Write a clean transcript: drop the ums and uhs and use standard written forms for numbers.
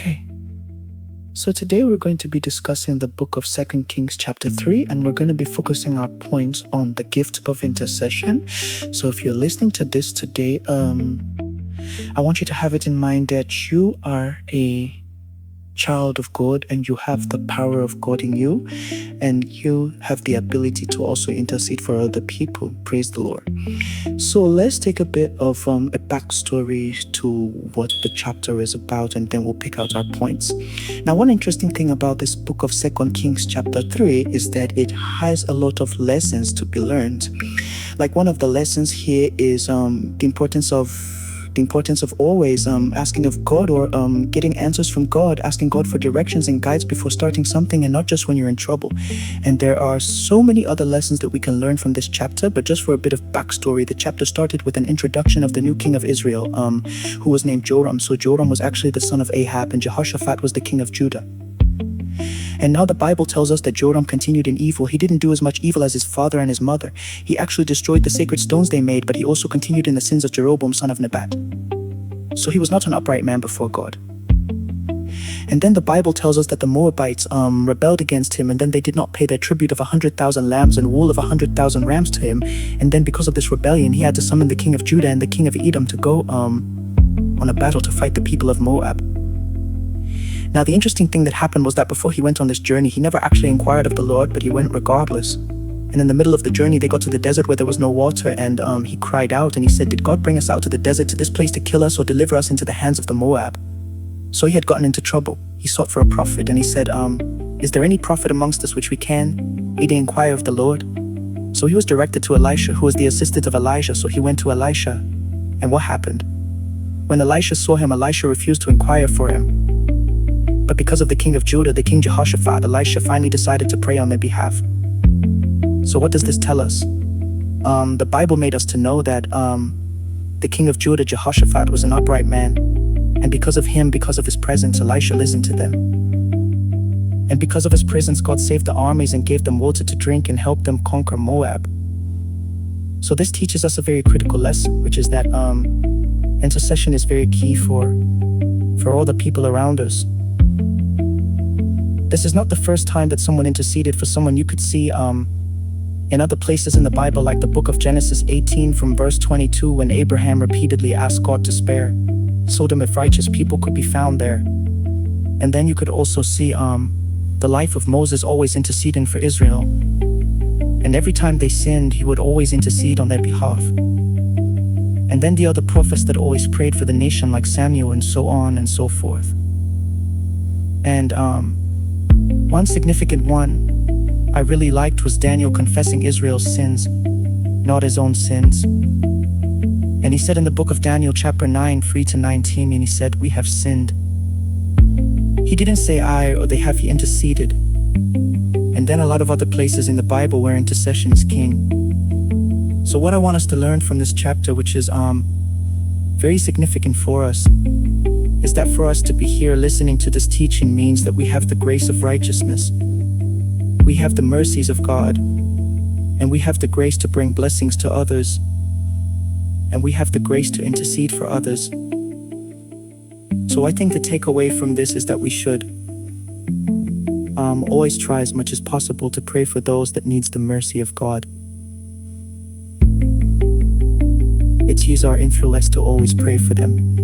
Okay, so today we're going to be discussing the book of 2 Kings chapter 3, and we're going to be focusing our points on the gift of intercession. So if you're listening to this today, I want you to have it in mind that you are a child of God and you have the power of God in you, and you have the ability to also intercede for other people. Praise the Lord. So let's take a bit of a backstory to what the chapter is about, and then we'll pick out our points. Now, one interesting thing about this book of 2 Kings chapter 3 is that it has a lot of lessons to be learned. Like, one of the lessons here is the importance of always asking of God, or getting answers from God, asking God for directions and guides before starting something, and not just when you're in trouble. And there are so many other lessons that we can learn from this chapter, but just for a bit of backstory, the chapter started with an introduction of the new king of Israel, who was named Joram. So Joram was actually the son of Ahab, and Jehoshaphat was the king of Judah. And now the Bible tells us that Joram continued in evil. He didn't do as much evil as his father and his mother. He actually destroyed the sacred stones they made, but he also continued in the sins of Jeroboam, son of Nebat. So he was not an upright man before God. And then the Bible tells us that the Moabites rebelled against him, and then they did not pay their tribute of 100,000 lambs and wool of 100,000 rams to him. And then because of this rebellion, he had to summon the king of Judah and the king of Edom to go on a battle to fight the people of Moab. Now, the interesting thing that happened was that before he went on this journey, he never actually inquired of the Lord, but he went regardless. And in the middle of the journey, they got to the desert where there was no water, and he cried out and he said, "Did God bring us out to the desert, to this place to kill us or deliver us into the hands of the Moab?" So he had gotten into trouble. He sought for a prophet, and he said, "Is there any prophet amongst us which we can inquire of the Lord?" So he was directed to Elisha, who was the assistant of Elijah. So he went to Elisha, and what happened? When Elisha saw him, Elisha refused to inquire for him. But because of the king of Judah, the King Jehoshaphat, Elisha finally decided to pray on their behalf. So what does this tell us? The Bible made us to know that the king of Judah, Jehoshaphat, was an upright man. And because of him, because of his presence, Elisha listened to them. And because of his presence, God saved the armies and gave them water to drink and helped them conquer Moab. So this teaches us a very critical lesson, which is that intercession is very key for all the people around us. This is not the first time that someone interceded for someone. You could see in other places in the Bible, like the book of Genesis 18 from verse 22, when Abraham repeatedly asked God to spare Sodom if righteous people could be found there. And then you could also see the life of Moses always interceding for Israel. And every time they sinned, he would always intercede on their behalf. And then the other prophets that always prayed for the nation, like Samuel, and so on and so forth. And one significant one I really liked was Daniel confessing Israel's sins, not his own sins. And he said in the book of Daniel chapter 9, 3-19, and he said, "We have sinned." He didn't say I or they have, he interceded. And then a lot of other places in the Bible where intercession is king. So what I want us to learn from this chapter, which is very significant for us, is that for us to be here listening to this teaching means that we have the grace of righteousness. We have the mercies of God, and we have the grace to bring blessings to others, and we have the grace to intercede for others. So I think the takeaway from this is that we should always try as much as possible to pray for those that needs the mercy of God. It's use our influence to always pray for them.